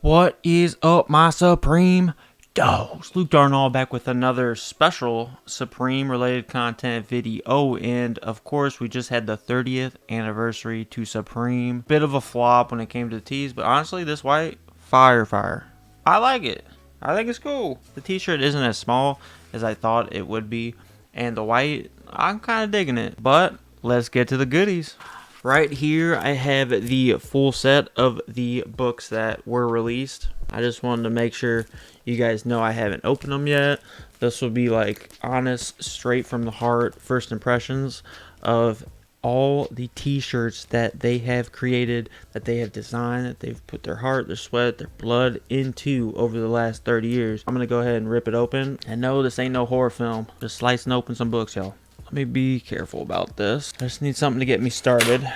What is up, my Supreme Dogs? Luke Darnall back with another special Supreme related content video. And of course, we just had the 30th anniversary to Supreme. Bit of a flop when it came to the tees, but honestly, this white, fire. I like it. I think it's cool. The t-shirt isn't as small as I thought it would be. And the white, I'm kind of digging it. But let's get to the goodies. Right here, I have the full set of the books that were released. I just wanted to make sure you guys know I haven't opened them yet. This will be like honest, straight from the heart first impressions of all the t-shirts that they have created, that they have designed, that they've put their heart, their sweat, their blood into over the last 30 years. I'm going to go ahead and rip it open. And no, this ain't no horror film. Just slicing open some books, y'all. Let me be careful about this. I just need something to get me started.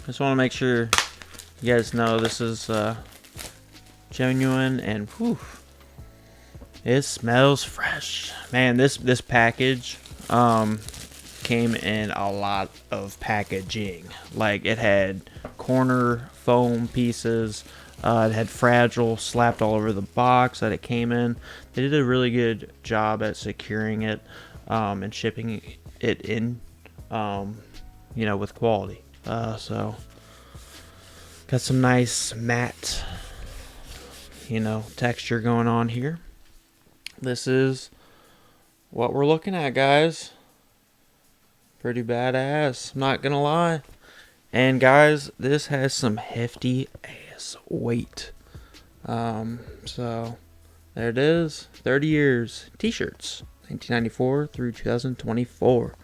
Just want to make sure you guys know this is genuine and whew, it smells fresh. Man, this package came in a lot of packaging. Like it had corner foam pieces. It had Fragile slapped all over the box that it came in. They did a really good job at securing it and shipping it in, with quality. So got some nice matte, texture going on here. This is what we're looking at, guys. Pretty badass, I'm not gonna lie. And guys, this has some hefty ass weight. So there it is. 30 years t-shirts, 1994 through 2024.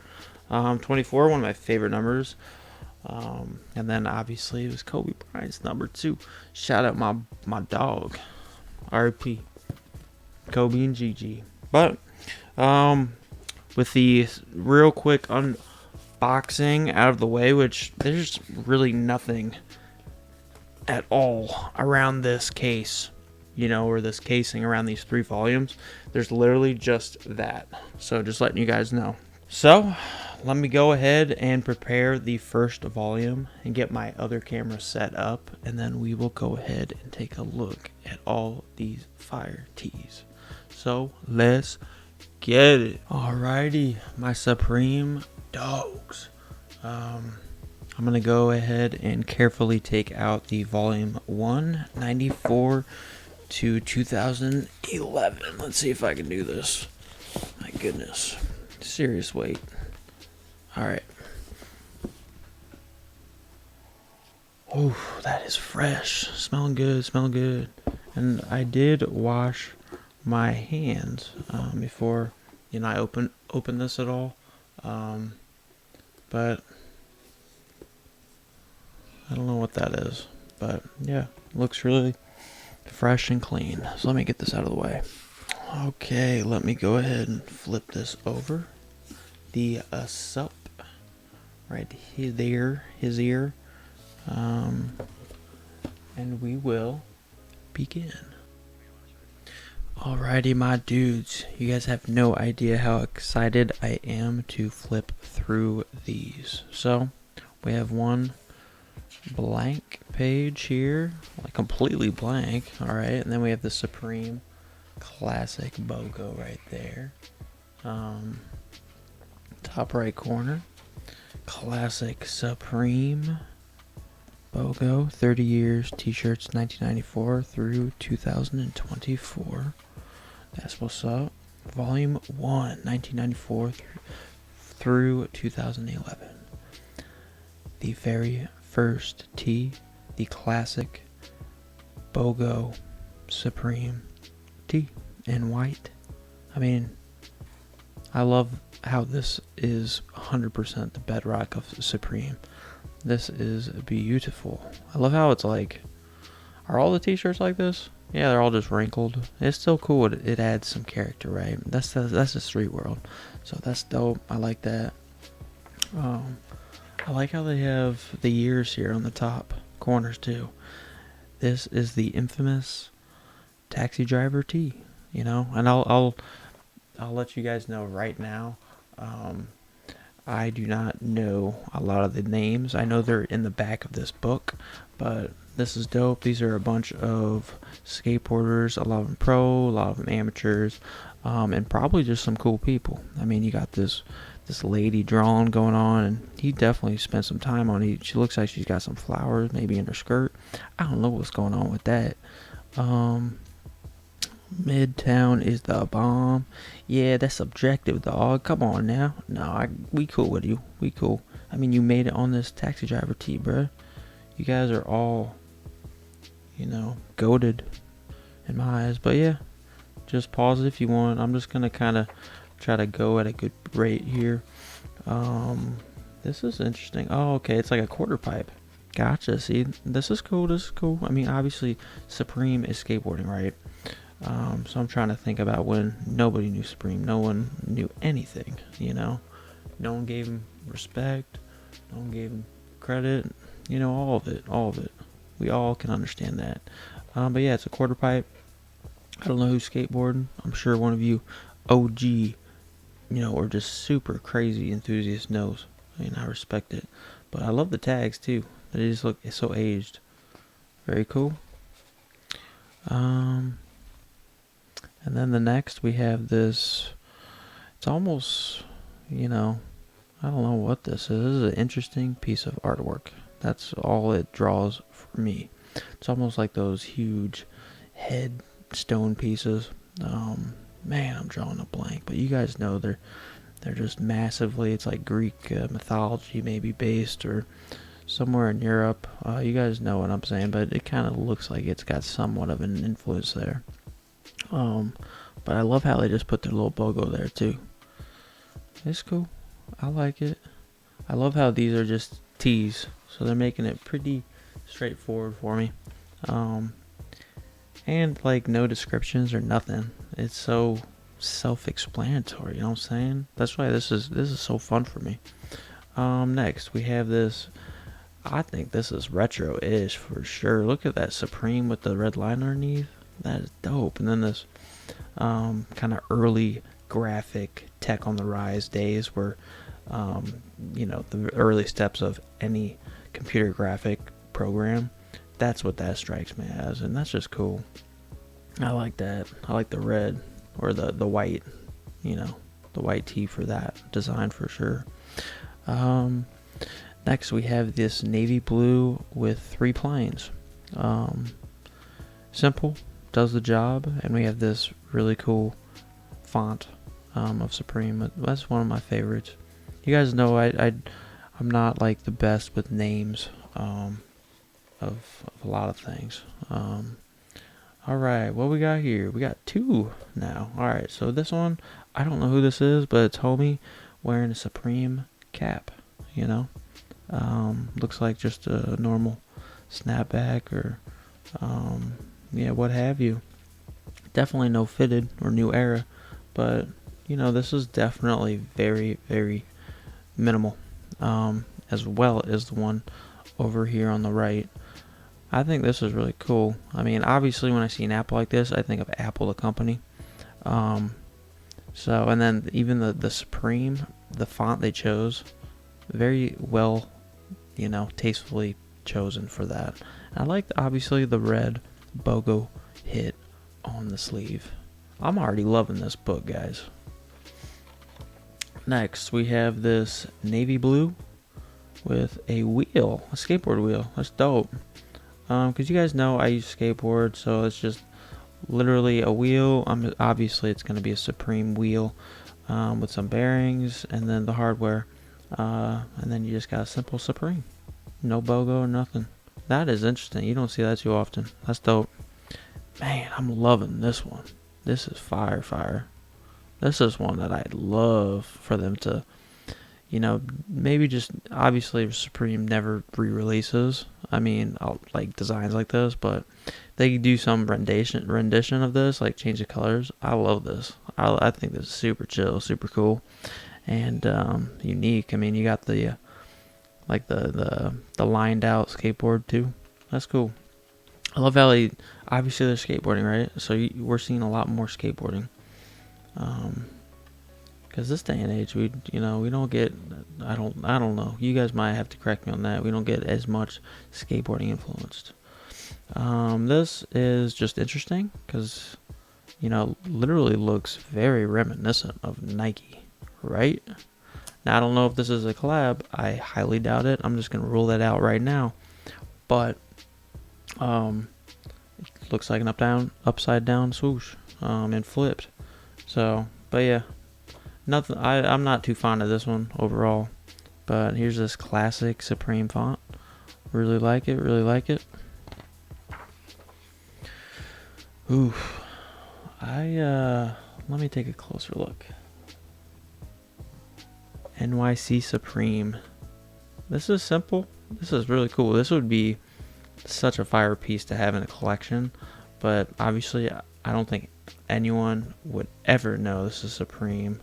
24, one of my favorite numbers. And then obviously it was Kobe Bryant's number 2. Shout out my dog, R.I.P. Kobe and Gigi. But with the real quick unboxing out of the way, which there's really nothing at all around this case, or this casing around these 3 volumes. There's literally just that. So just letting you guys know. So let me go ahead and prepare the first volume and get my other camera set up, and then we will go ahead and take a look at all these fire tees. So let's get it. Alrighty, my Supreme Dogs. I'm gonna go ahead and carefully take out the volume 194 to 2011. Let's see if I can do this. My goodness, serious weight. Alright. Oh, that is fresh. Smelling good. And I did wash my hands before I open this at all. But I don't know what that is. But yeah, looks really fresh and clean. So let me get this out of the way. Okay, let me go ahead and flip this over. The sup right there, his ear, and we will begin. Alrighty, my dudes, you guys have no idea how excited I am to flip through these. So we have one blank page here, like completely blank. Alright, and then we have the Supreme Classic BOGO right there. Top right corner, Classic Supreme BOGO, 30 years, t-shirts 1994 through 2024. That's what's up. Volume 1, 1994 through 2011. The very first tee, the Classic BOGO Supreme tee in white. I mean, I love how this is 100% the bedrock of Supreme. This is beautiful. I love how it's like, are all the t-shirts like this? Yeah, they're all just wrinkled. It's still cool. It adds some character, right? That's the street world. So that's dope. I like that. I like how they have the years here on the top corners too. This is the infamous Taxi Driver tee, and I'll let you guys know right now. I do not know a lot of the names. I know they're in the back of this book, but this is dope. These are a bunch of skateboarders, a lot of them pro, a lot of them amateurs, and probably just some cool people. I mean, you got this lady drawn going on, and he definitely spent some time on it. She looks like she's got some flowers maybe in her skirt. I don't know what's going on with that. Um, Midtown is the bomb. Yeah, that's subjective, dog. Come on now. No, we cool with you. We cool. I mean, you made it on this Taxi Driver tee, bruh. You guys are all, goated in my eyes. But yeah, just pause it if you want. I'm just gonna kind of try to go at a good rate here. This is interesting. Oh, okay, it's like a quarter pipe. Gotcha. See, this is cool. This is cool. I mean, obviously, Supreme is skateboarding, right? So I'm trying to think about when nobody knew Supreme. No one knew anything, No one gave him respect. No one gave him credit. All of it. All of it. We all can understand that. But yeah, it's a quarter pipe. I don't know who's skateboarding. I'm sure one of you OG, or just super crazy enthusiast knows. I mean, I respect it. But I love the tags too. They just look so aged. Very cool. And then the next we have this, it's almost, I don't know what this is. This is an interesting piece of artwork. That's all it draws for me. It's almost like those huge head stone pieces. Man, I'm drawing a blank, but you guys know they're just massively, it's like Greek mythology maybe based, or somewhere in Europe. You guys know what I'm saying, but it kind of looks like it's got somewhat of an influence there. But I love how they just put their little logo there too. It's cool. I like it. I love how these are just tees, so they're making it pretty straightforward for me. And like no descriptions or nothing. It's so self-explanatory. You know what I'm saying? That's why this is so fun for me. Next we have this. I think this is retro-ish for sure. Look at that Supreme with the red line underneath. That is dope. And then this kind of early graphic tech on the rise days where, the early steps of any computer graphic program. That's what that strikes me as. And that's just cool. I like that. I like the red or the white, the white tee for that design for sure. Next we have this navy blue with 3 planes. Simple, does the job, and we have this really cool font of Supreme. That's one of my favorites. You guys know I'm not like the best with names of a lot of things. Alright, what we got here? We got 2 now. Alright, so this one, I don't know who this is, but it's homie wearing a Supreme cap, looks like just a normal snapback or what have you. Definitely no fitted or new era, but this is definitely very, very minimal, as well as the one over here on the right. I think this is really cool. I mean, obviously when I see an apple like this, I think of Apple the company. And then even the Supreme, the font they chose, very well, tastefully chosen for that. I like obviously the red BOGO hit on the sleeve. I'm already loving this book, guys. Next, we have this navy blue with a wheel, a skateboard wheel. That's dope. Because you guys know I use skateboard, so it's just literally a wheel. Obviously, it's going to be a Supreme wheel with some bearings and then the hardware. And then you just got a simple Supreme. No BOGO or nothing. That is interesting. You don't see that too often. That's dope. Man, I'm loving this one. This is fire. This is one that I'd love for them to, maybe just, obviously Supreme never re-releases. I mean, like designs like this, but they do some rendition of this, like change the colors. I love this. I think this is super chill, super cool, and unique. I mean, you got the like the lined out skateboard too. That's cool. I love how obviously they're skateboarding, right? So we're seeing a lot more skateboarding. Because this day and age, we don't get. I don't know. You guys might have to correct me on that. We don't get as much skateboarding influenced. This is just interesting because literally looks very reminiscent of Nike, right? Now I don't know if this is a collab. I highly doubt it. I'm just gonna rule that out right now. But it looks like an upside down swoosh, and flipped. So, but yeah. Nothing. I'm not too fond of this one overall, but here's this classic Supreme font. Really like it. Really like it. Oof. Let me take a closer look. NYC Supreme. This is simple. This is really cool. This would be such a fire piece to have in a collection, but obviously I don't think anyone would ever know this is Supreme.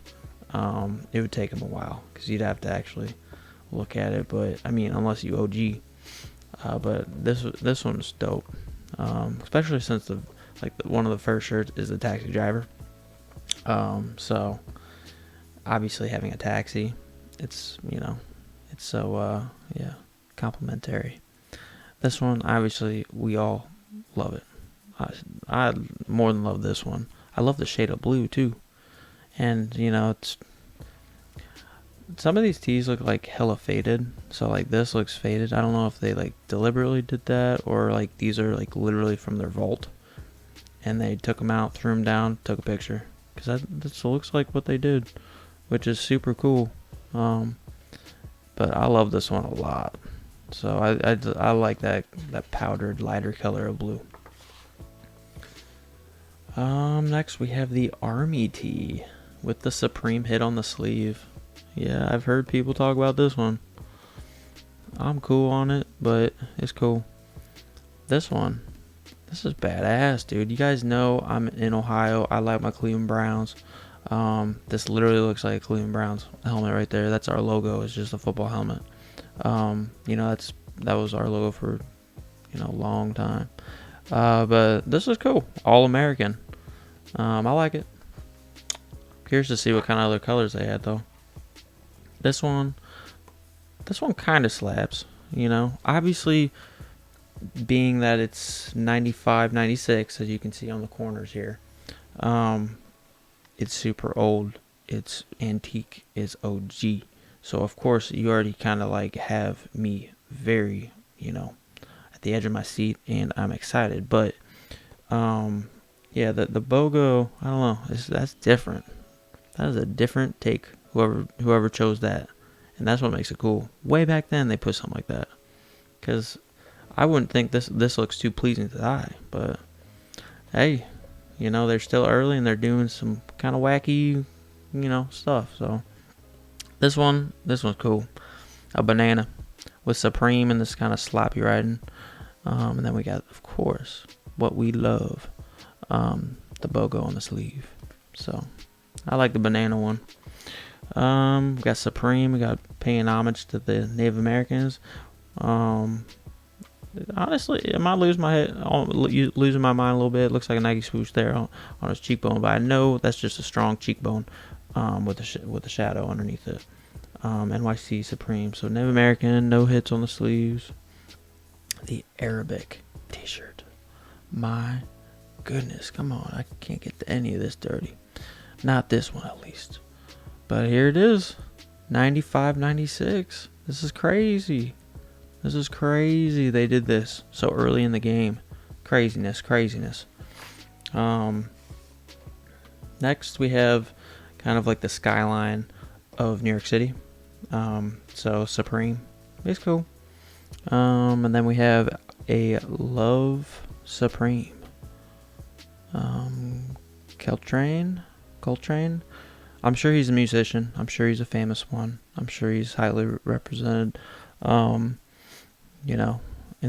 It would take them a while because you'd have to actually look at it. But I mean, unless you OG. But this one's dope. Especially since one of the first shirts is the taxi driver. So obviously having a taxi, it's so complimentary. This one, obviously, we all love it. I more than love this one. I love the shade of blue too. And, it's some of these tees look like hella faded. So, like, this looks faded. I don't know if they, like, deliberately did that or, like, these are, like, literally from their vault. And they took them out, threw them down, took a picture. Because that looks like what they did, which is super cool. But I love this one a lot. So, I like that powdered, lighter color of blue. Next we have the Army tee with the Supreme hit on the sleeve. Yeah, I've heard people talk about this one. I'm cool on it, but it's cool. This one, this is badass, dude. You guys know I'm in Ohio. I like my Cleveland Browns. This literally looks like a Cleveland Browns helmet right there. That's our logo. It's just a football helmet. That was our logo for a long time. But this is cool. All American. I like it. Curious to see what kind of other colors they had though. This one kind of slaps. Obviously, being that it's 95, 96, as you can see on the corners here. It's super old. It's antique. It's OG. So of course you already kind of like have me very, at the edge of my seat, and I'm excited. But the BOGO, I don't know, that's different. That is a different take. Whoever chose that, and that's what makes it cool. Way back then they put something like that, because I wouldn't think this looks too pleasing to the eye. But hey, they're still early and they're doing some kind of wacky, stuff. So this one's cool. A banana with Supreme and this kind of sloppy riding. And then we got, of course, what we love, the BOGO on the sleeve. So I like the banana one. We got Supreme. We got paying homage to the Native Americans. Honestly, I might lose losing my mind a little bit. It looks like a Nike swoosh there on his cheekbone, but I know that's just a strong cheekbone, with the shadow underneath it. NYC Supreme. So Native American, no hits on the sleeves. The Arabic t-shirt. My goodness, come on. I can't get any of this dirty. Not this one, at least. But here it is. 95, 96. This is crazy. They did this so early in the game. Craziness. Next we have kind of like the skyline of New York City. So Supreme. It's cool. And then we have a Love Supreme. Coltrane. I'm sure he's a musician. I'm sure he's a famous one. I'm sure he's highly represented, in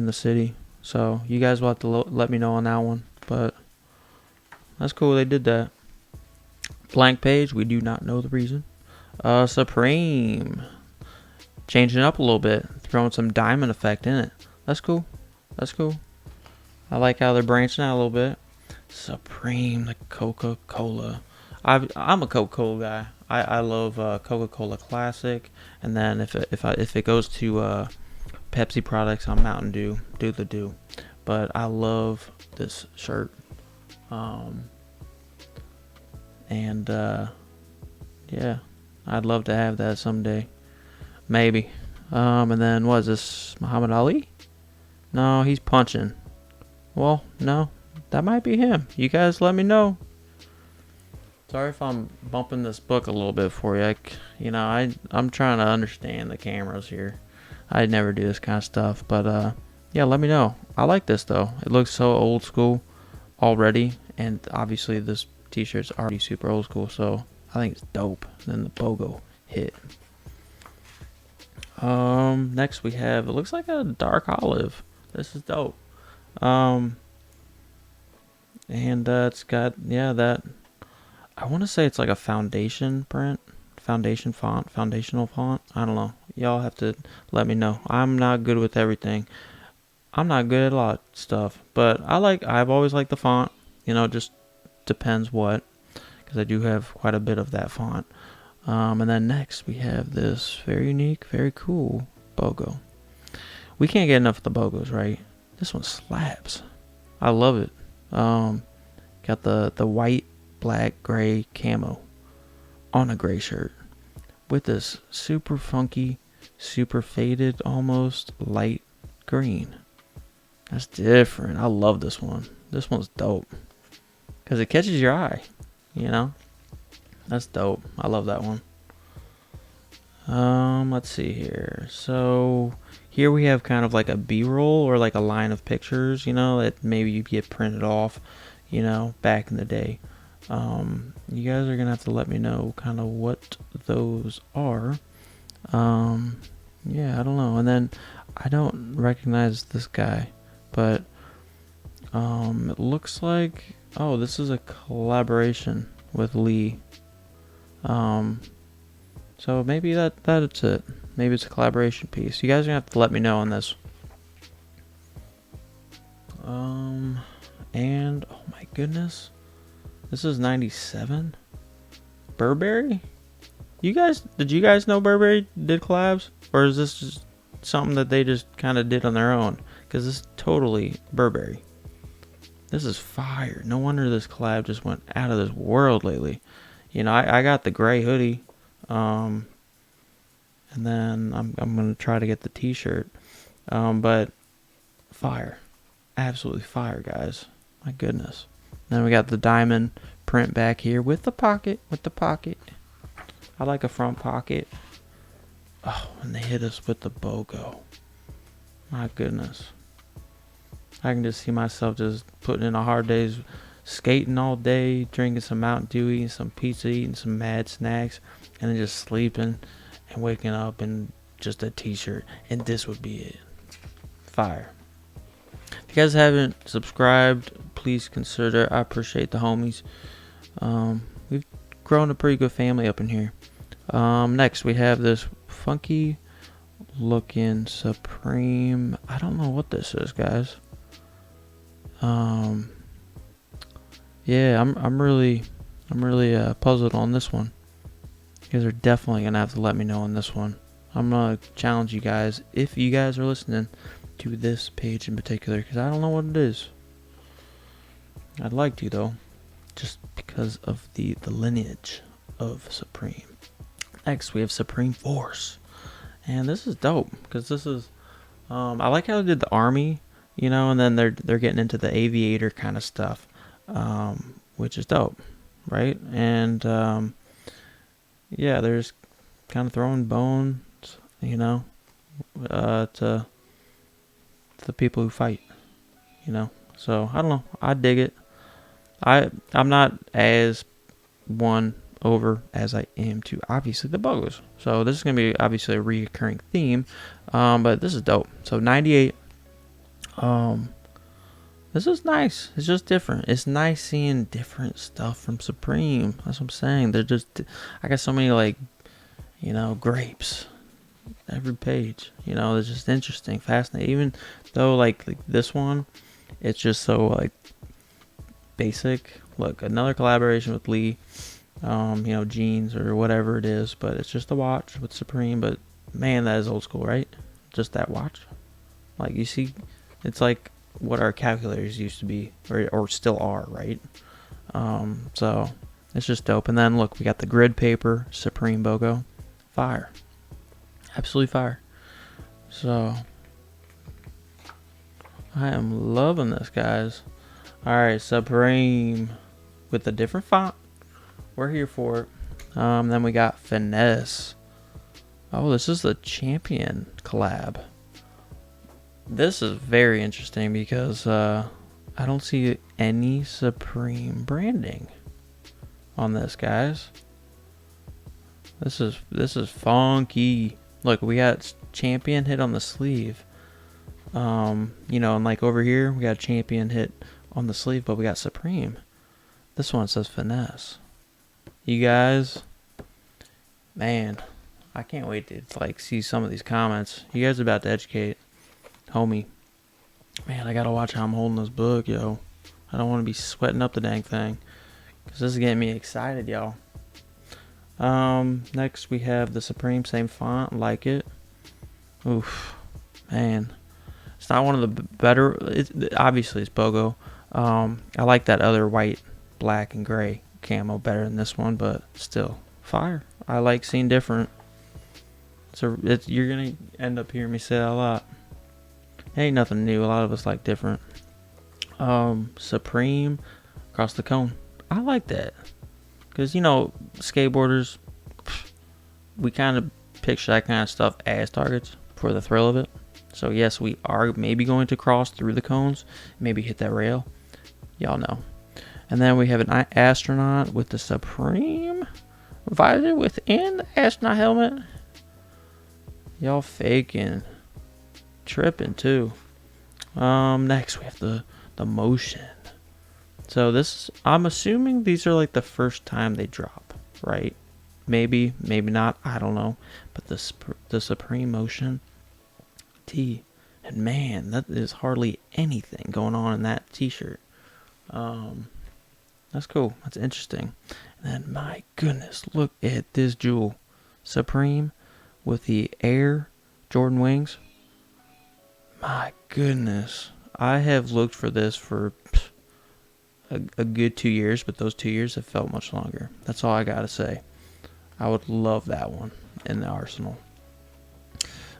the city. So you guys will have to let me know on that one. But that's cool. They did that. Blank page. We do not know the reason. Supreme. Changing it up a little bit. Throwing some diamond effect in it. That's cool. I like how they're branching out a little bit. Supreme, the Coca-Cola. I'm a Coca-Cola guy. I love Coca-Cola Classic, and then if it goes to Pepsi products, I'm Mountain Dew, do the do. But I love this shirt, um, and yeah, I'd love to have that someday, maybe. And then what is this, Muhammad Ali? No, he's punching. Well, no, that might be him. You guys let me know. Sorry if I'm bumping this book a little bit for you. I'm trying to understand the cameras here. I never do this kind of stuff, but yeah, let me know. I like this though. It looks so old school already, and obviously this t-shirt's already super old school, so I think it's dope. And then the BOGO hit. Next we have, it looks like a dark olive. This is dope. And it's got, yeah, that, I want to say it's like a foundation print, foundational font. I don't know. Y'all have to let me know. I'm not good with everything. I'm not good at a lot of stuff, but I've always liked the font. Just depends what, because I do have quite a bit of that font. And then next we have this very unique, very cool BOGO. We can't get enough of the BOGOs, right? This one slaps. I love it. Got the white, black, gray camo on a gray shirt with this super funky, super faded, almost light green. That's different. I love this one. This one's dope because it catches your eye. That's dope. I love that one. Let's see here. So here we have kind of like a B-roll or like a line of pictures, that maybe you get printed off, back in the day. You guys are gonna have to let me know kind of what those are. Yeah, I don't know. And then I don't recognize this guy, but it looks like, oh, this is a collaboration with Lee. So maybe that's it. Maybe it's a collaboration piece. You guys are gonna have to let me know on this. And oh my goodness, this is 97. Burberry? Did you guys know Burberry did collabs? Or is this just something that they just kind of did on their own? Because this is totally Burberry. This is fire. No wonder this collab just went out of this world lately. I got the gray hoodie. And then I'm going to try to get the t-shirt. But fire. Absolutely fire, guys. My goodness. Then we got the diamond print back here with the pocket. I like a front pocket. Oh, and they hit us with the BOGO. My goodness. I can just see myself just putting in a hard day's skating all day, drinking some Mountain Dew, eating some pizza, eating some mad snacks, and then just sleeping and waking up in just a t-shirt. And this would be it. Fire. If you guys haven't subscribed, please consider. I appreciate the homies. We've grown a pretty good family up in here. Next we have this funky looking Supreme. I don't know what this is, guys. Yeah, I'm really puzzled on this one. You guys are definitely gonna have to let me know on this one. I'm gonna challenge you guys, if you guys are listening, to this page in particular, because I don't know what it is. I'd like to though, just because of the lineage of Supreme. Next we have Supreme Force, and this is dope because this is I like how they did the army, and then they're getting into the aviator kind of stuff, which is dope, right? And yeah, they're just kind of throwing bones, to the people who fight, So I don't know. I dig it. I'm not as won over as I am to obviously the BOGOs. So this is gonna be obviously a recurring theme, but this is dope. So 98. This is nice. It's just different. It's nice seeing different stuff from Supreme. That's what I'm saying. I got so many grapes. Every page, it's just interesting, fascinating. Even though like this one, it's just so basic. Look, another collaboration with Lee. jeans or whatever it is, but it's just a watch with Supreme. But man, that is old school, right? Just that watch. Like, you see, it's like what our calculators used to be, or still are, right? So it's just dope. And then look, we got the grid paper Supreme BOGO. Fire. Absolutely fire. So I am loving this, guys. Alright, Supreme with a different font. We're here for it. Then we got Finesse. Oh, this is the Champion collab. This is very interesting because I don't see any Supreme branding on this, guys. This is funky. Look, we got Champion hit on the sleeve. And like over here, we got Champion hit on the sleeve, but we got Supreme. This one says Finesse. You guys, man, I can't wait to see some of these comments. You guys are about to educate, homie. Man, I gotta watch how I'm holding this book, yo. I don't want to be sweating up the dang thing, because this is getting me excited, y'all. Next we have the Supreme, same font, like it. Oof, man, it's not one of the better. Obviously it's BOGO. I like that other white, black, and gray camo better than this one, but still fire. I like seeing different. So you're gonna end up hearing me say that a lot. Ain't nothing new. A lot of us like different. Supreme across the cone. I like that, because skateboarders, we kind of picture that kind of stuff as targets for the thrill of it. So yes, we are maybe going to cross through the cones, maybe hit that rail. Y'all know. And then we have an astronaut with the Supreme visor within the astronaut helmet. Y'all faking. Tripping too. Next we have the Motion. So I'm assuming these are like the first time they drop, right? Maybe not, I don't know. But the Supreme Motion tee, and man, that is hardly anything going on in that t-shirt. That's cool. That's interesting. And then, my goodness, look at this jewel. Supreme with the Air Jordan wings. My goodness. I have looked for this for a good 2 years, but those 2 years have felt much longer. That's all I gotta say. I would love that one in the arsenal.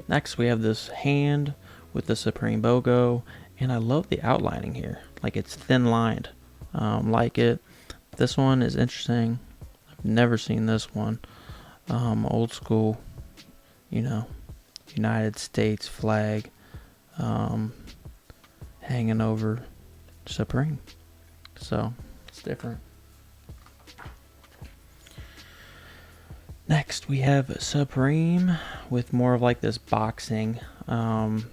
Next, we have this hand with the Supreme BOGO, and I love the outlining here. Like, it's thin lined. Like it. This one is interesting. I've never seen this one. Old school, United States flag hanging over Supreme. So it's different. Next we have Supreme with more of like this boxing kind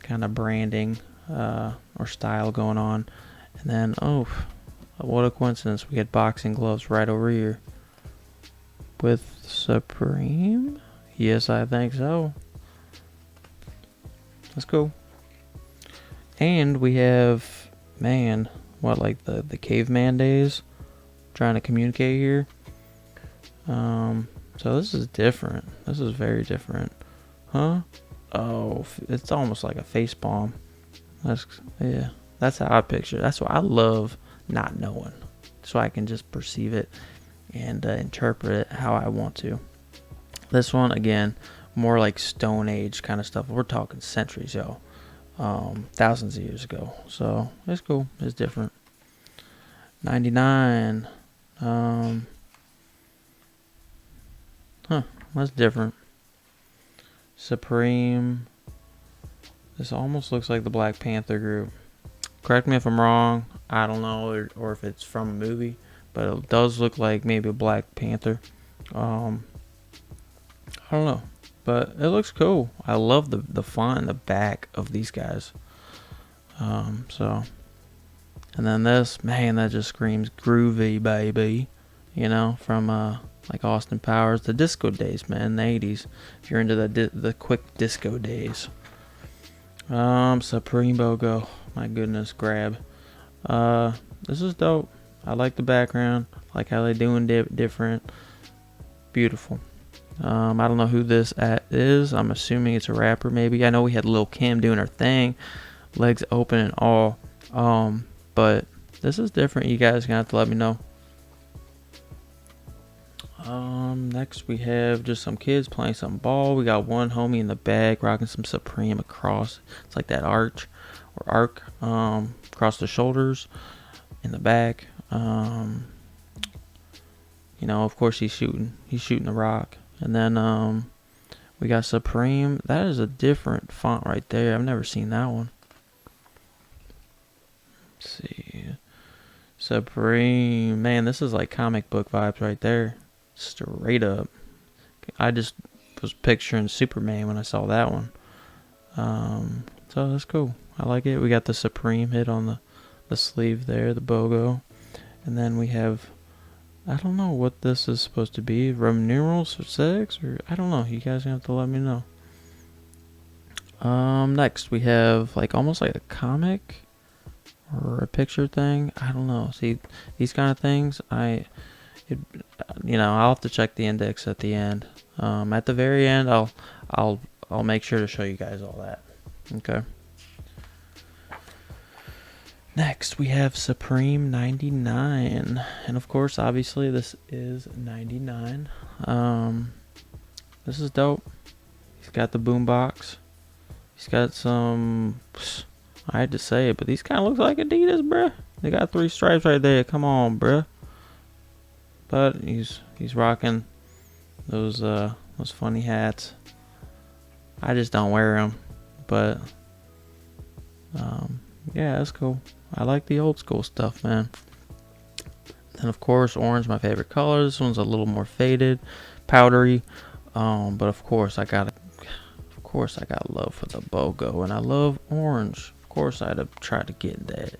of branding or style going on. And then, oh, what a coincidence, we get boxing gloves right over here with Supreme. Yes, I think so. That's cool. And we have, man, like the caveman days, trying to communicate here. So this is different. This is very different. Huh? Oh, it's almost like a face palm. That's how I picture it. That's why I love not knowing, so I can just perceive it and interpret it how I want to. This one, again, more like Stone Age kind of stuff. We're talking centuries, yo. Thousands of years ago. So it's cool. It's different. 99. That's different. Supreme. This almost looks like the Black Panther group. Correct me if I'm wrong. I don't know, or if it's from a movie, but it does look like maybe a Black Panther. I don't know, but it looks cool. I love the font in the back of these guys. So, and then this, man, that just screams groovy, baby. From like Austin Powers, the disco days, man, the 80s. If you're into the quick disco days. Supreme BOGO, my goodness, grab. This is dope. I like the background. I like how they doing different. Beautiful. I don't know who this is. I'm assuming it's a rapper maybe. I know we had Lil Kim doing her thing, legs open and all. But this is different. You guys gonna have to let me know. Next we have just some kids playing some ball. We got one homie in the back rocking some Supreme across. It's like that arc across the shoulders in the back. Of course he's shooting the rock. And then we got Supreme. That is a different font right there. I've never seen that one. Let's see. Supreme. Man, this is like comic book vibes right there. Straight up. I just was picturing Superman when I saw that one. So that's cool. I like it. We got the Supreme hit on the sleeve there, the BOGO. And then we have, I don't know what this is supposed to be. Roman numerals or 6? Or I don't know. You guys have to let me know. Next we have like almost like a comic or a picture thing. I don't know. See, these kind of things, I'll have to check the index at the end. At the very end, I'll make sure to show you guys all that. Okay. Next, we have Supreme 99, and of course, obviously, this is 99. This is dope. He's got the boombox. He's got some. I had to say it, but these kind of look like Adidas, bruh. They got 3 stripes right there. Come on, bruh. But he's rocking those funny hats. I just don't wear them, but yeah, that's cool. I like the old school stuff, man. Then of course, orange, my favorite color. This one's a little more faded, powdery, but of course I got love for the BOGO, and I love orange. Of course, I'd have tried to get that.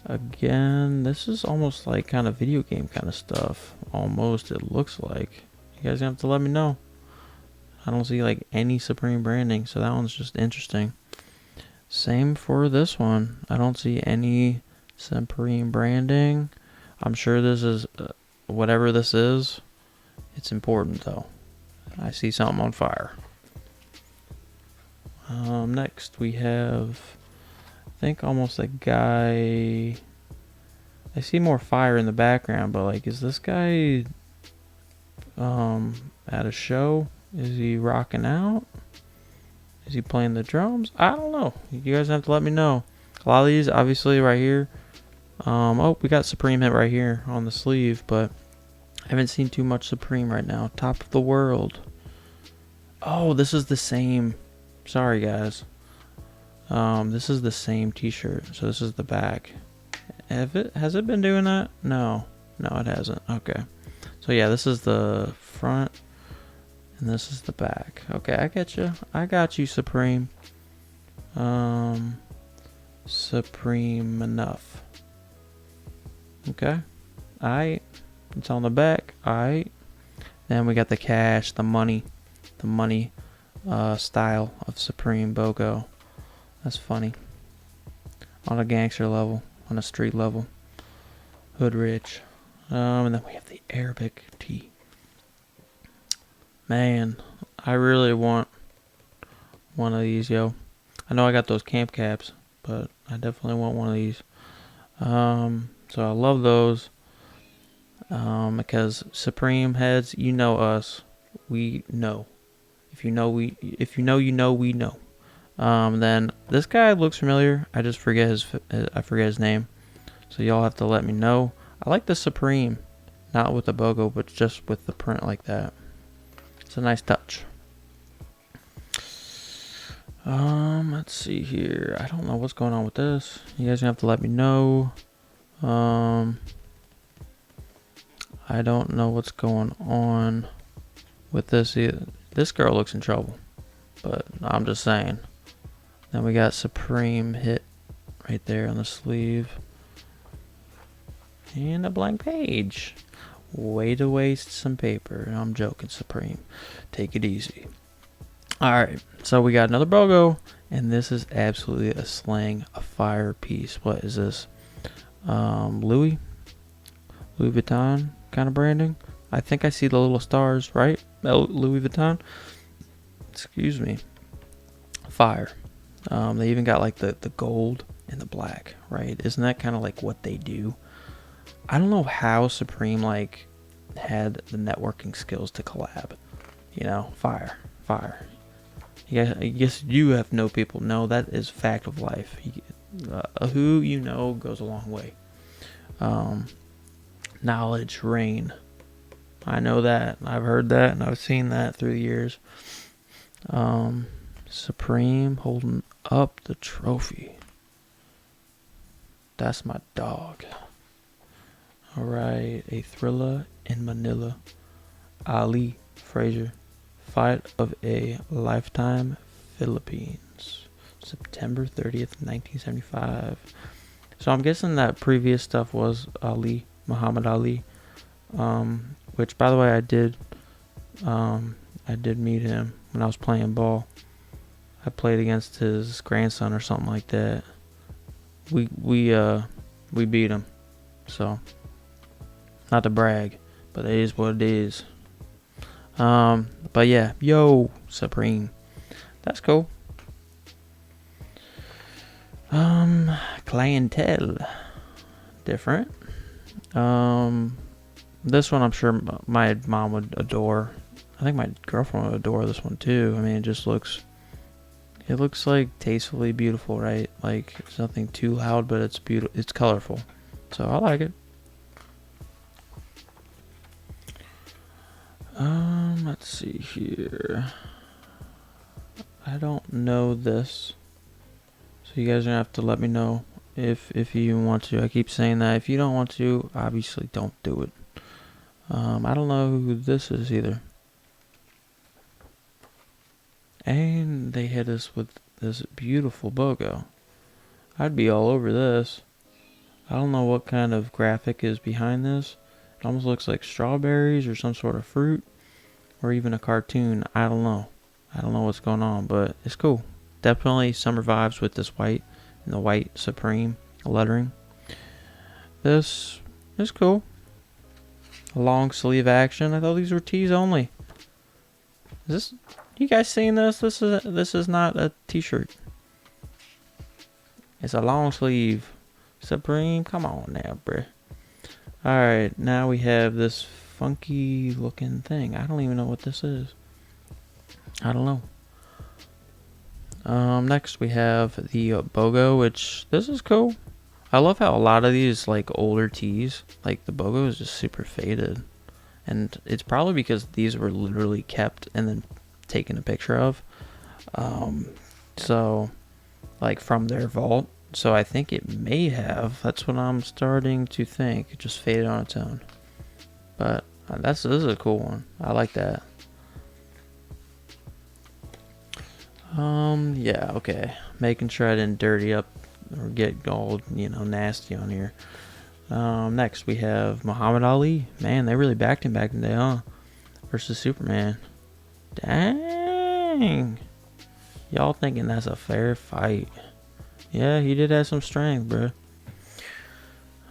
Again, this is almost like kind of video game kind of stuff. Almost, it looks like. You guys have to let me know. I don't see like any Supreme branding, so that one's just interesting. Same for this one. I don't see any Supreme branding. I'm sure this is whatever this is. It's important though. I see something on fire. Next we have, I think almost a guy. I see more fire in the background, but like, is this guy at a show? Is he rocking out? Is he playing the drums? I don't know. You guys have to let me know. A lot of these, obviously, right here. We got Supreme hit right here on the sleeve, but I haven't seen too much Supreme right now. Top of the world. Oh, this is the same. Sorry, guys. This is the same t-shirt. So this is the back. Has it been doing that? No, it hasn't. Okay. So yeah, this is the front. And this is the back. Okay, I get you. I got you, Supreme. Supreme enough. Okay. Alright. It's on the back. Alright. Then we got the cash, the money style of Supreme BOGO. That's funny. On a gangster level. On a street level. Hood rich. And then we have the Arabic tee. Man, I really want one of these, yo. I know I got those camp caps, but I definitely want one of these. So I love those. Because Supreme heads, you know us. We know. If you know, we know. Then this guy looks familiar. I just forget his name. So y'all have to let me know. I like the Supreme, not with the BOGO, but just with the print like that. It's a nice touch. Let's see here. I don't know what's going on with this. You guys have to let me know. I don't know what's going on with this either. This girl looks in trouble, but I'm just saying. Then we got Supreme hit right there on the sleeve. And a blank page. Way to waste some paper. I'm joking, Supreme. Take it easy. Alright, so we got another BOGO, and this is absolutely a slang, a fire piece. What is this? Louis Vuitton kind of branding. I think I see the little stars, right? Louis Vuitton. Excuse me. Fire. They even got like the gold and the black, right? Isn't that kind of like what they do? I don't know how Supreme like had the networking skills to collab. Fire. Yeah, I guess you have no people. No, that is fact of life. Who you know goes a long way. Knowledge, reign. I know that. I've heard that, and I've seen that through the years. Supreme holding up the trophy. That's my dog. Alright, a thriller in Manila. Ali Frazier. Fight of a Lifetime, Philippines. September 30th, 1975. So I'm guessing that previous stuff was Ali, Muhammad Ali. Which, by the way, I did meet him when I was playing ball. I played against his grandson or something like that. We beat him. So, not to brag, but it is what it is. But yeah, yo, Supreme. That's cool. Clientele. Different. This one I'm sure my mom would adore. I think my girlfriend would adore this one too. I mean, it looks like tastefully beautiful, right? Like, it's nothing too loud, but it's beautiful. It's colorful. So I like it. Let's see here. I don't know this. So you guys are gonna have to let me know if you want to. I keep saying that. If you don't want to, obviously don't do it. I don't know who this is either. And they hit us with this beautiful BOGO. I'd be all over this. I don't know what kind of graphic is behind this. It almost looks like strawberries or some sort of fruit. Or even a cartoon. I don't know. I don't know what's going on, but it's cool. Definitely summer vibes with this white and the white Supreme lettering. This is cool. Long sleeve action. I thought these were tees only. Is this? You guys seen this? This is not a t-shirt. It's a long sleeve Supreme. Come on now, bruh. Alright, now we have this funky looking thing. I don't even know what this is. I don't know. Next we have the BOGO, which this is cool. I love how a lot of these like older tees, like the BOGO is just super faded. And it's probably because these were literally kept and then taken a picture of. So like from their vault. So I think it may have. That's what I'm starting to think. It just faded on its own. But this is a cool one. I like that. Yeah, okay. Making sure I didn't dirty up or get all, nasty on here. Next we have Muhammad Ali. Man, they really backed him back in the day, huh? Versus Superman. Dang. Y'all thinking that's a fair fight. Yeah, he did have some strength, bro.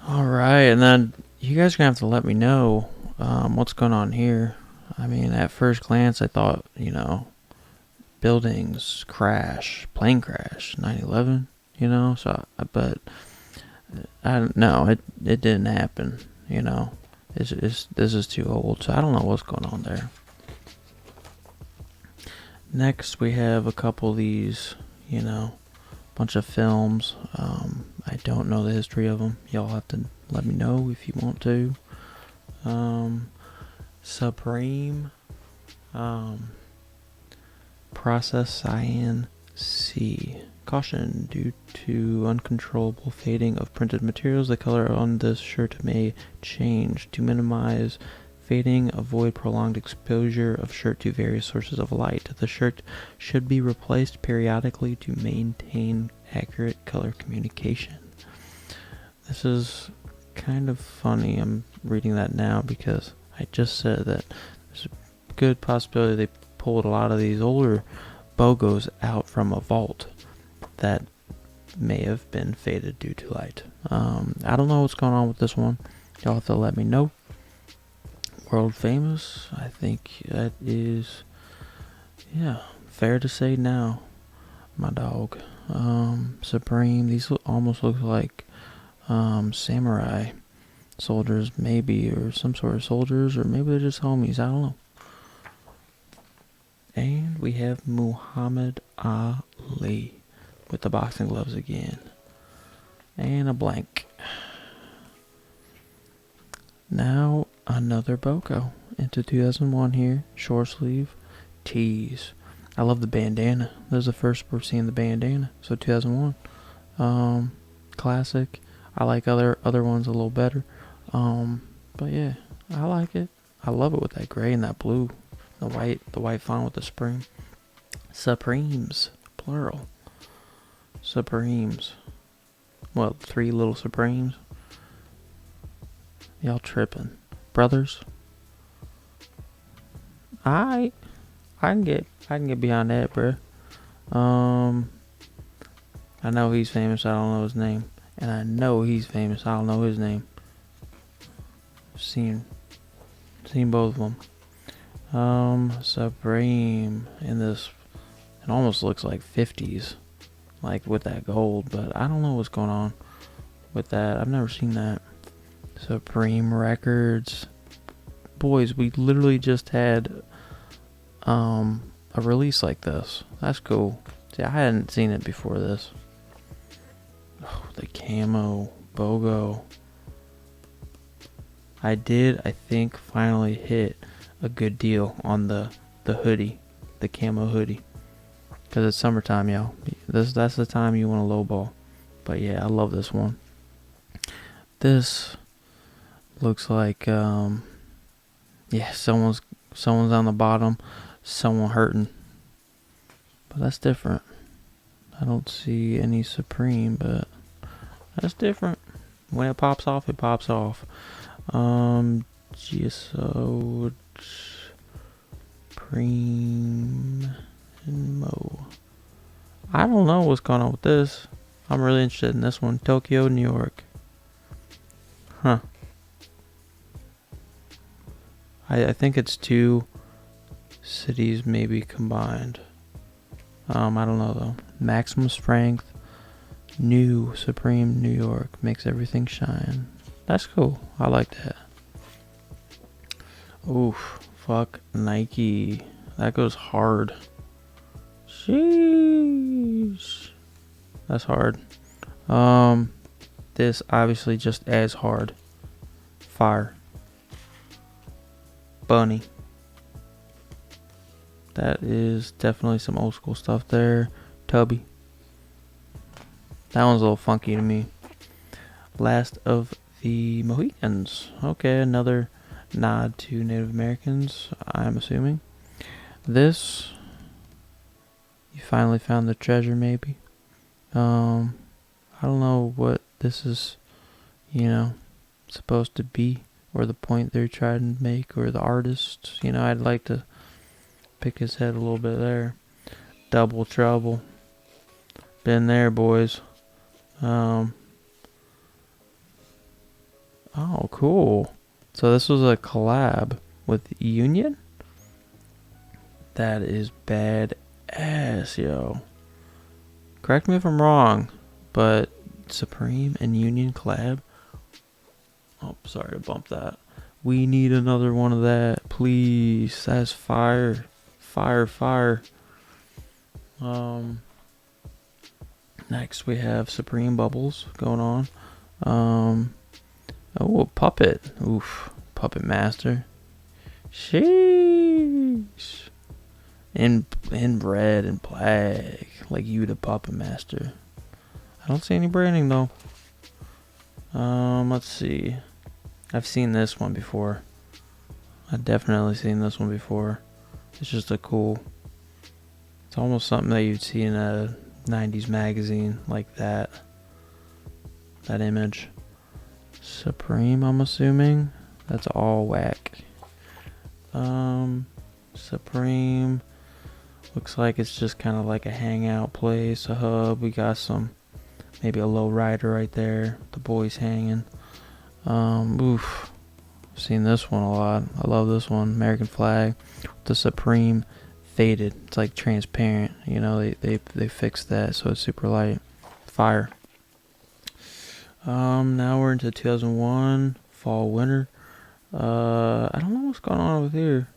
Alright, and then you guys are going to have to let me know what's going on here. I mean, at first glance, I thought, buildings crash, plane crash, 9/11, so, but I don't know, it didn't happen, this is too old, so I don't know what's going on there. Next, we have a couple of these, bunch of films. I don't know the history of them. Y'all have to let me know if you want to. Supreme. Process Cyan C. Caution, due to uncontrollable fading of printed materials, the color on this shirt may change. To minimize fading, avoid prolonged exposure of shirt to various sources of light. The shirt should be replaced periodically to maintain accurate color communication. This is kind of funny. I'm reading that now because I just said that there's a good possibility they pulled a lot of these older BOGOs out from a vault that may have been faded due to light. I don't know what's going on with this one. Y'all have to let me know. World famous, I think that is, yeah, fair to say now. My dog. Supreme, these almost look like samurai soldiers, maybe, or some sort of soldiers, or maybe they're just homies, I don't know. And we have Muhammad Ali with the boxing gloves again. And a blank. Now another Boko into 2001 here. Short sleeve tees. I love the bandana. This is the first we're seeing the bandana. So 2001. Classic. I like other ones a little better. But yeah, I like it. I love it with that gray and that blue. The white font with the spring. Supremes, plural. Supremes. Well, 3 little Supremes. Y'all tripping. Brothers. I can get behind that, bruh. I know he's famous, I don't know his name. And I know he's famous, I don't know his name. Seen both of them. Supreme in this, it almost looks like 50s, like with that gold, but I don't know what's going on with that. I've never seen that. Supreme Records. Boys, we literally just had a release like this. That's cool. See, I hadn't seen it before this. Oh, the camo BOGO. I think, finally hit a good deal on the hoodie, the camo hoodie, because it's summertime, y'all. That's the time you want a lowball. But yeah, I love this one. This looks like yeah, someone's on the bottom, someone hurting, but that's different. I don't see any Supreme, but that's different. When it pops off, it pops off. GSO Supreme and Mo. I don't know what's going on with this. I'm really interested in this one. Tokyo, New York. Huh. I think it's 2 cities maybe combined. I don't know though. Maximum strength. New Supreme New York makes everything shine. That's cool. I like that. Oof. Fuck Nike. That goes hard. Sheesh. That's hard. This obviously just as hard. Fire. Bunny. That is definitely some old school stuff there. Tubby. That one's a little funky to me. Last of the Mohicans. Okay, another nod to Native Americans, I'm assuming. This, you finally found the treasure, maybe. I don't know what this is, supposed to be, or the point they're trying to make, or the artist. I'd like to pick his head a little bit there. Double Trouble. Been there, boys. Oh, cool. So this was a collab with Union? That is badass, yo. Correct me if I'm wrong, but Supreme and Union collab? Oh, sorry to bump that. We need another one of that, please. That's fire. Fire. Next we have Supreme Bubbles going on. A puppet. Oof. Puppet Master. Sheesh. In red and black. Like you, the Puppet Master. I don't see any branding though. Let's see. I've seen this one before. I've definitely seen this one before. It's just it's almost something that you'd see in a 90s magazine, like that image. Supreme, I'm assuming. That's all whack. Supreme looks like it's just kind of like a hangout place, a hub. We got some Maybe a low rider right there. The boys hanging. Oof. I've seen this one a lot. I love this one. American flag. The Supreme faded. It's like transparent. You know, they fixed that so it's super light. Fire. Now we're into 2001 fall winter. I don't know what's going on over here.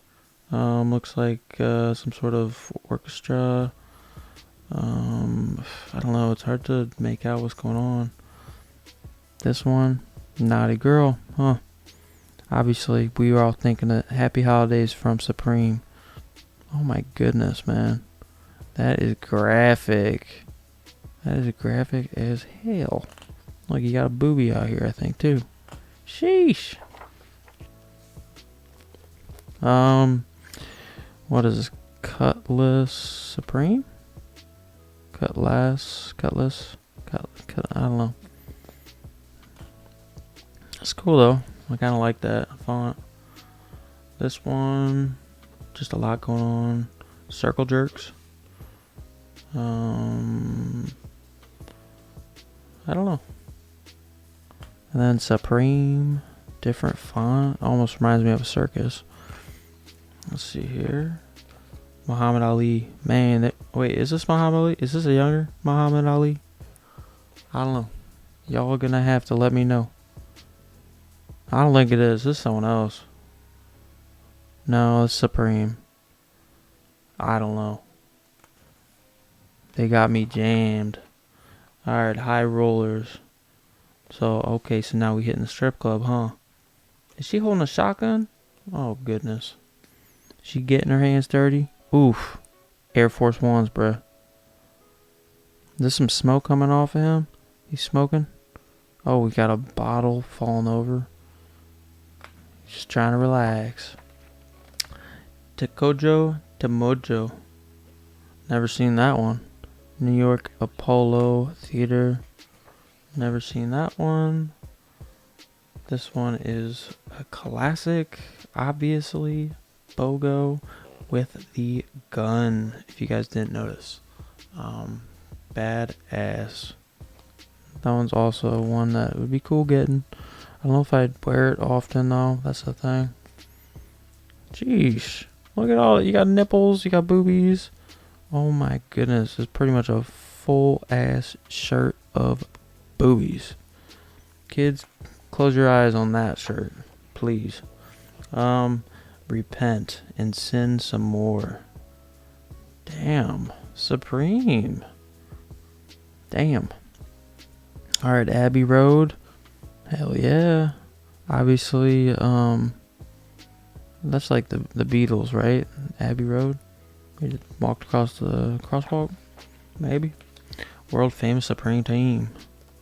Looks like some sort of orchestra. I don't know. It's hard to make out what's going on. This one, Naughty Girl, huh? Obviously, we were all thinking of Happy Holidays from Supreme. Oh my goodness, man. That is graphic. That is graphic as hell. Like, you got a boobie out here, I think, too. Sheesh. What is this? Cutlass Supreme? Cutlass, I don't know. It's cool though. I kind of like that font. This one, just a lot going on. Circle Jerks. I don't know. And then Supreme, different font. Almost reminds me of a circus. Let's see here. Muhammad Ali. Man, wait, is this Muhammad Ali? Is this a younger Muhammad Ali? I don't know. Y'all are gonna have to let me know. I don't think it is. This is someone else. No, it's Supreme. I don't know. They got me jammed. Alright, High Rollers. So, okay, so now we hitting the strip club, huh? Is she holding a shotgun? Oh, goodness. She getting her hands dirty? Oof. Air Force Ones, bruh. Is there some smoke coming off of him? He's smoking? Oh, we got a bottle falling over. Just trying to relax. Tekojo Temojo. Never seen that one. New York Apollo Theater. Never seen that one. This one is a classic, obviously. BOGO with the gun, if you guys didn't notice. Badass. That one's also one that would be cool getting. I don't know if I'd wear it often though. That's the thing. Jeez. Look at all. You got nipples. You got boobies. Oh my goodness. It's pretty much a full ass shirt of boobies. Kids, close your eyes on that shirt. Please. Repent and sin some more. Damn. Supreme. Damn. Alright, Abbey Road. Hell yeah. Obviously, that's like the Beatles, right? Abbey Road. We just walked across the crosswalk. Maybe. World famous Supreme team.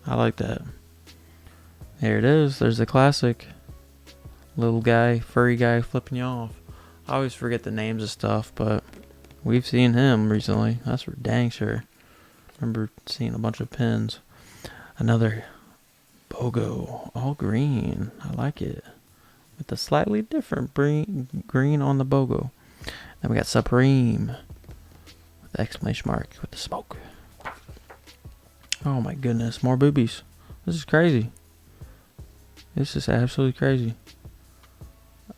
I like that. There it is. There's the classic. Little guy, furry guy flipping you off. I always forget the names of stuff, but we've seen him recently. That's for dang sure. Remember seeing a bunch of pins. Another BOGO, all green. I like it. With a slightly different green on the BOGO. Then we got Supreme. With the exclamation mark with the smoke. Oh my goodness, more boobies. This is crazy. This is absolutely crazy.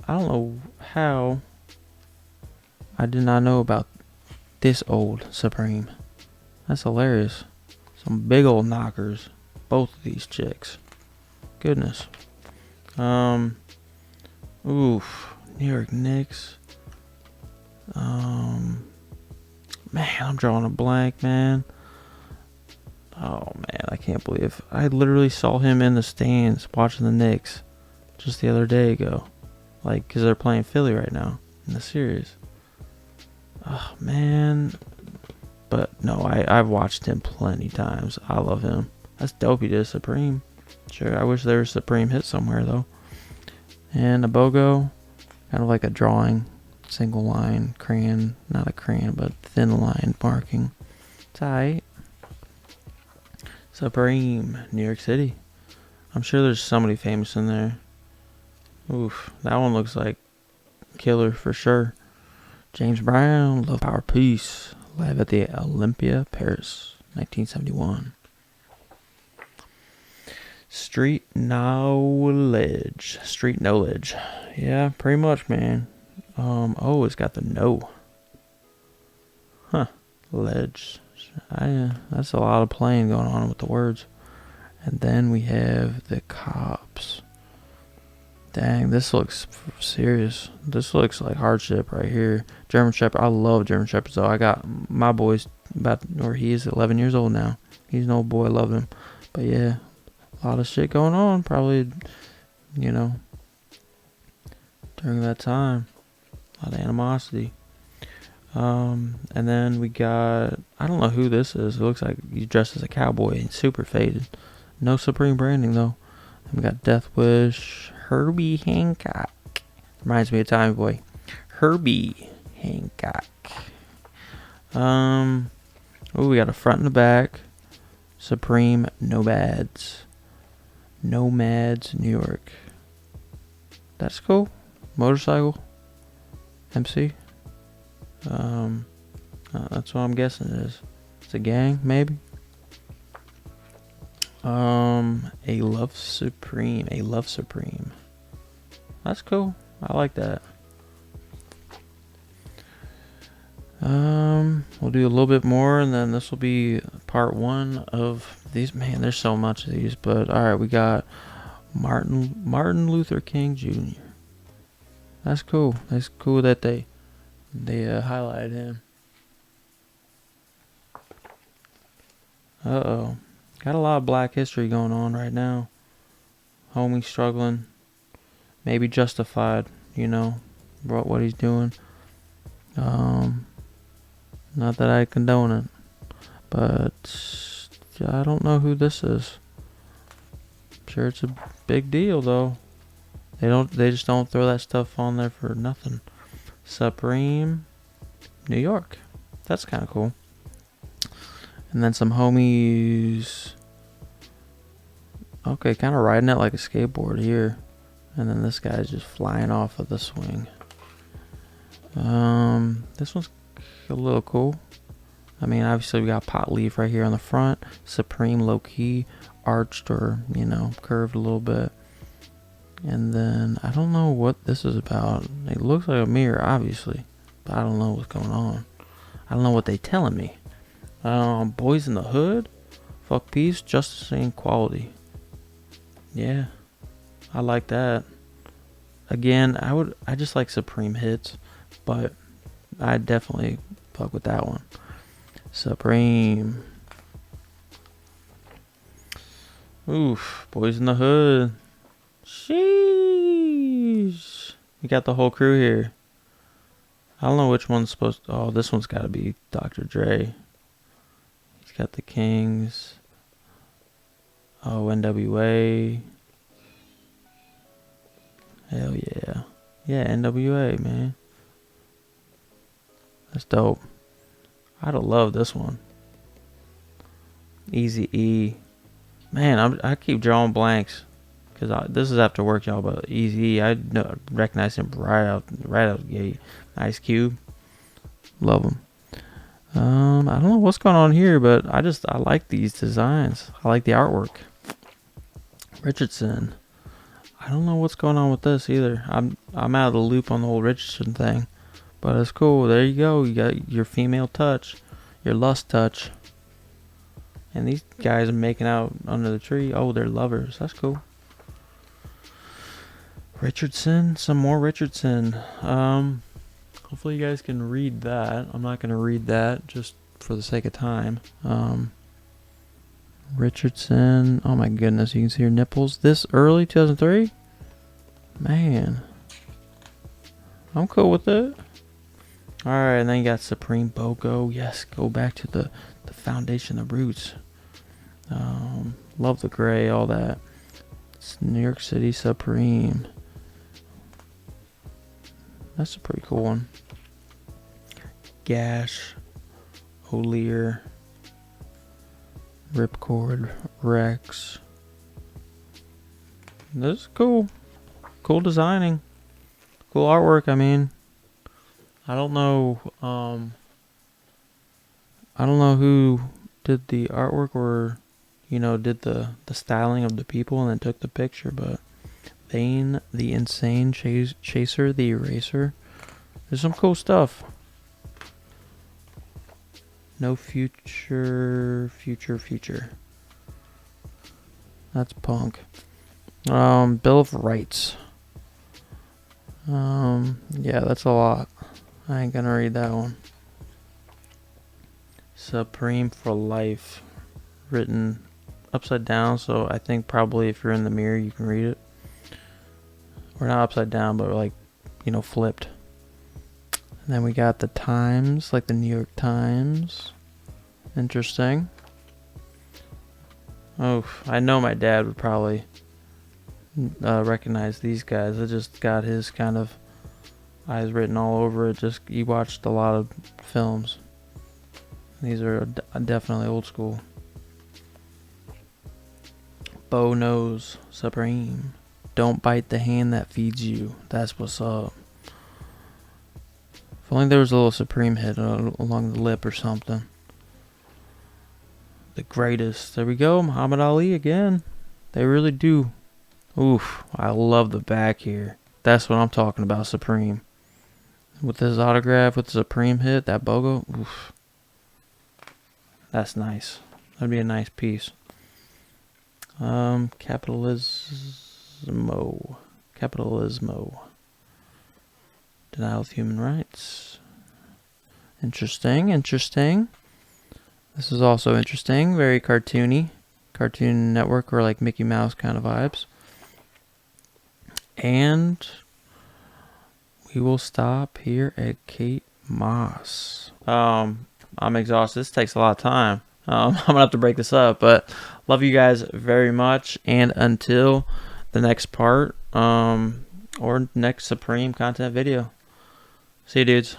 I don't know how I did not know about this old Supreme. That's hilarious. Some big old knockers. Both of these chicks. Goodness. Oof. New York Knicks. Man, I'm drawing a blank, man. Oh, man, I can't believe. I literally saw him in the stands watching the Knicks just the other day ago. Like, because they're playing Philly right now in the series. Oh, man. But, no, I've watched him plenty times. I love him. That's dope he did Supreme. Sure, I wish there was Supreme hit somewhere, though. And a BOGO. Kind of like a drawing. Single line crayon. Not a crayon, but thin line marking. Tight. Supreme. New York City. I'm sure there's somebody famous in there. Oof. That one looks like killer for sure. James Brown. Love, Power, Peace. Live at the Olympia, Paris. 1971. Street knowledge. Street knowledge. Yeah, pretty much, man. Oh, it's got the no. Huh. Ledge. That's a lot of playing going on with the words. And then we have the cops. Dang, this looks serious. This looks like hardship right here. German Shepherd. I love German Shepherds, though. I got my boy's he is 11 years old now. He's an old boy. I love him. But yeah, a lot of shit going on. Probably, during that time. A lot of animosity. And then we got, I don't know who this is. It looks like he's dressed as a cowboy and super faded. No Supreme branding, though. And we got Death Wish. Herbie Hancock. Reminds me of Tommy Boy. Herbie Hancock. We got a front and a back. Supreme Nomads. Nomads, New York. That's cool. Motorcycle. MC. That's what I'm guessing it is. It's a gang, maybe. A Love Supreme. A Love Supreme. That's cool. I like that. We'll do a little bit more, and then this will be part one of these. Man, there's so much of these, but all right, we got Martin Luther King Jr. That's cool. That's cool that they highlighted him. Uh-oh. Got a lot of black history going on right now. Homie struggling. Maybe justified, what he's doing. Not that I condone it. But I don't know who this is. I'm sure it's a big deal, though. They just don't throw that stuff on there for nothing. Supreme New York. That's kind of cool. And then some homies. Okay, kind of riding it like a skateboard here. And then this guy's just flying off of the swing. This one's a little cool. I mean, obviously we got Pot Leaf right here on the front. Supreme low key, arched or, curved a little bit. And then I don't know what this is about. It looks like a mirror, obviously. But I don't know what's going on. I don't know what they telling me. Boys in the Hood. Fuck peace, justice, and equality. Yeah, I like that. Again, I just like Supreme hits, but I definitely fuck with that one. Supreme. Oof, Boys in the Hood. Sheesh. We got the whole crew here. I don't know which one's supposed to... Oh, this one's got to be Dr. Dre. He's got the Kings. Oh, NWA. Hell yeah. Yeah, NWA, man. That's dope. I'd have loved this one. Eazy-E. Man, I keep drawing blanks. Because this is after work, y'all, but Eazy-E, I recognize him right out the gate. Ice Cube. Love him. I don't know what's going on here, but I like these designs. I like the artwork. Richardson. I don't know what's going on with this either. I'm out of the loop on the whole Richardson thing. But it's cool. There you go. You got your female touch. Your lust touch. And these guys are making out under the tree. Oh, they're lovers. That's cool. Richardson. Some more Richardson. Hopefully you guys can read that. I'm not going to read that just for the sake of time. Richardson. Oh my goodness. You can see her nipples. This early 2003? Man. I'm cool with it. Alright, and then you got Supreme BOGO. Yes, go back to the foundation, the roots. Love the gray, all that. It's New York City Supreme. That's a pretty cool one. Gash. O'Lear. Ripcord. Rex. This is cool. Cool designing. Cool artwork, I mean. I don't know who did the artwork or, did the styling of the people and then took the picture. But Vane, the Insane Chaser, the Eraser. There's some cool stuff. No future. That's punk. Bill of Rights. Yeah, that's a lot. I ain't gonna read that one. Supreme for Life. Written upside down, so I think probably if you're in the mirror you can read it. Or not upside down, but like, flipped. And then we got the Times, like the New York Times. Interesting. Oh, I know my dad would probably recognize these guys. I just got his kind of eyes written all over it. Just he watched a lot of films. These are definitely old school. Bo Knows Supreme. Don't bite the hand that feeds you. That's what's up. If only there was a little Supreme hit along the lip or something. The greatest. There we go. Muhammad Ali again. They really do. Oof. I love the back here. That's what I'm talking about, Supreme. With his autograph, with the Supreme hit, that BOGO. Oof. That's nice. That'd be a nice piece. Capitalismo. Denial of human rights. Interesting. This is also interesting. Very cartoony. Cartoon Network or like Mickey Mouse kind of vibes. And we will stop here at Kate Moss. I'm exhausted. This takes a lot of time. I'm gonna have to break this up, but love you guys very much. And until the next part, or next Supreme content video. See you, dudes.